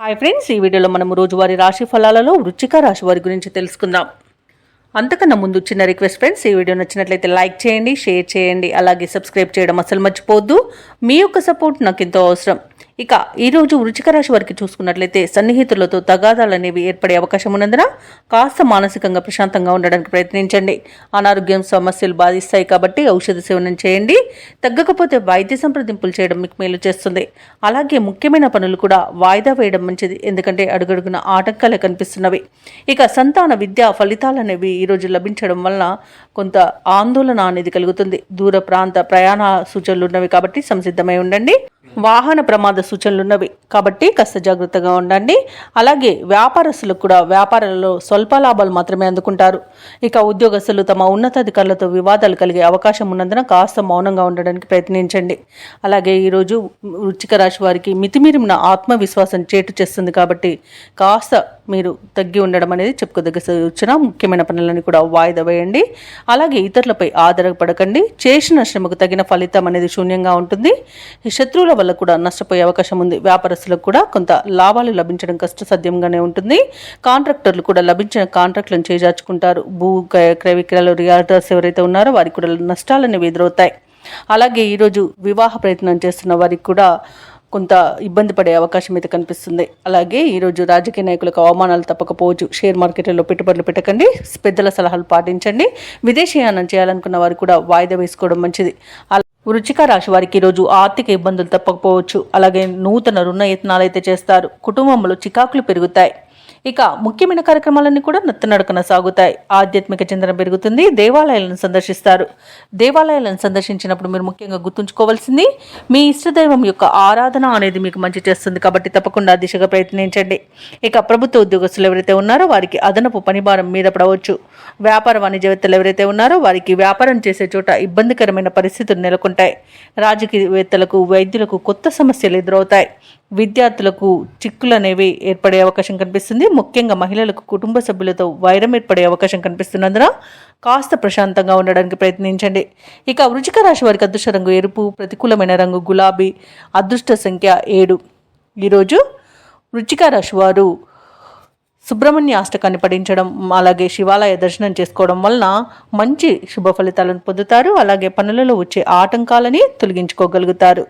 Hi friends, ఈ వీడియోలో మనం రోజువారీ రాశి ఫలాలలో వృశ్చిక రాశి వారి గురించి తెలుసుకుందాం. అంతకన్నా ముందు చిన్న రిక్వెస్ట్ ఫ్రెండ్స్, ఈ వీడియో నచ్చినట్లయితే లైక్ చేయండి, షేర్ చేయండి, అలాగే సబ్స్క్రైబ్ చేయడం అసలు మర్చిపోవద్దు. మీ యొక్క సపోర్ట్ నాకు ఎంతో అవసరం. ఇక ఈరోజు వృశ్చిక రాశి వారికి చూసుకున్నట్లయితే సన్నిహితులతో తగాదాలు అనేవి ఏర్పడే అవకాశం ఉన్నందున కాస్త మానసికంగా ప్రశాంతంగా ఉండడానికి ప్రయత్నించండి. అనారోగ్యం సమస్యలు బాధిస్తాయి కాబట్టి ఔషధ సేవనం చేయండి. తగ్గకపోతే వైద్య సంప్రదింపులు చేయడం మీకు మేలు చేస్తుంది. అలాగే ముఖ్యమైన పనులు కూడా వాయిదా వేయడం మంచిది, ఎందుకంటే అడుగడుగున ఆటంకాలే కనిపిస్తున్నవి. ఇక సంతాన విద్యా ఫలితాలు అనేవి ఈరోజు లభించడం వలన కొంత ఆందోళన అనేది కలుగుతుంది. దూర ప్రాంత ప్రయాణ సూచనలు ఉన్నవి కాబట్టి సంసిద్ధమై ఉండండి. వాహన ప్రమాద సూచనలు ఉన్నవి కాబట్టి కాస్త జాగ్రత్తగా ఉండండి. అలాగే వ్యాపారస్తులకు కూడా వ్యాపారాలలో స్వల్ప లాభాలు మాత్రమే అందుకుంటారు. ఇక ఉద్యోగస్తులు తమ ఉన్నతాధికారులతో వివాదాలు కలిగే అవకాశం ఉన్నందున కాస్త మౌనంగా ఉండడానికి ప్రయత్నించండి. అలాగే ఈరోజు వృశ్చిక రాశి వారికి మితిమీరిన ఆత్మవిశ్వాసం చేటు చేస్తుంది కాబట్టి కాస్త మీరు తగ్గి ఉండడం అనేది చెప్పుకోదగ్గ సూచన. ముఖ్యమైన పనులను కూడా వాయిదా వేయండి. అలాగే ఇతరులపై ఆధారపడకండి. చేసిన శ్రమకు తగిన ఫలితం అనేది శూన్యంగా ఉంటుంది. శత్రువుల వల్ల కూడా నష్టపోయే అవకాశం ఉంది. వ్యాపారస్తులకు కూడా కొంత లాభాలు లభించడం కష్టసాధ్యంగానే ఉంటుంది. కాంట్రాక్టర్లు కూడా లభించిన కాంట్రాక్టులను చేజార్చుకుంటారు. భూ క్రయ విక్రయాలు రియాల్టర్స్ ఎవరైతే ఉన్నారో వారికి కూడా నష్టాలనేవి ఎదురవుతాయి. అలాగే ఈరోజు వివాహ ప్రయత్నం చేస్తున్న వారికి కూడా కొంత ఇబ్బంది పడే అవకాశం అయితే కనిపిస్తుంది. అలాగే ఈరోజు రాజకీయ నాయకులకు అవమానాలు తప్పకపోవచ్చు. షేర్ మార్కెట్లలో పెట్టుబడులు పెట్టకండి. పెద్దల సలహాలు పాటించండి. విదేశీయానం చేయాలనుకున్న వారు కూడా వాయిదా వేసుకోవడం మంచిది. వృశ్చిక రాశి వారికి ఈరోజు ఆర్థిక ఇబ్బందులు తప్పకపోవచ్చు. అలాగే నూతన రుణ యత్నాలు అయితే చేస్తారు. కుటుంబంలో చికాకులు పెరుగుతాయి. ఇక ముఖ్యమైన కార్యక్రమాలన్నీ కూడా నత్తనడకన సాగుతాయి. ఆధ్యాత్మిక చింతన పెరుగుతుంది. దేవాలయాలను సందర్శిస్తారు. దేవాలయాలను సందర్శించినప్పుడు మీరు ముఖ్యంగా గుర్తుంచుకోవాల్సింది మీ ఇష్టదైవం యొక్క ఆరాధన అనేది మీకు మంచి చేస్తుంది కాబట్టి తప్పకుండా దిశగా ప్రయత్నించండి. ఇక ప్రభుత్వ ఉద్యోగస్తులు ఎవరైతే ఉన్నారో వారికి అదనపు పనిభారం మీద పడవచ్చు. వ్యాపార వాణిజ్యవేత్తలు ఎవరైతే ఉన్నారో వారికి వ్యాపారం చేసే చోట ఇబ్బందికరమైన పరిస్థితులు నెలకొంటాయి. రాజకీయవేత్తలకు వైద్యులకు కొత్త సమస్యలు ఎదురవుతాయి. విద్యార్థులకు చిక్కులు అనేవి ఏర్పడే అవకాశం కనిపిస్తుంది. ముఖ్యంగా మహిళలకు కుటుంబ సభ్యులతో వైరం ఏర్పడే అవకాశం కనిపిస్తున్నందున కాస్త ప్రశాంతంగా ఉండడానికి ప్రయత్నించండి. ఇక వృశ్చిక రాశి వారికి అదృష్ట రంగు ఎరుపు, ప్రతికూలమైన రంగు గులాబీ, అదృష్ట సంఖ్య 7. ఈరోజు వృశ్చిక రాశి వారు సుబ్రహ్మణ్య అష్టకాన్ని పఠించడం, అలాగే శివాలయ దర్శనం చేసుకోవడం వలన మంచి శుభ ఫలితాలను పొందుతారు. అలాగే పనులలో వచ్చే ఆటంకాలని తొలగించుకోగలుగుతారు.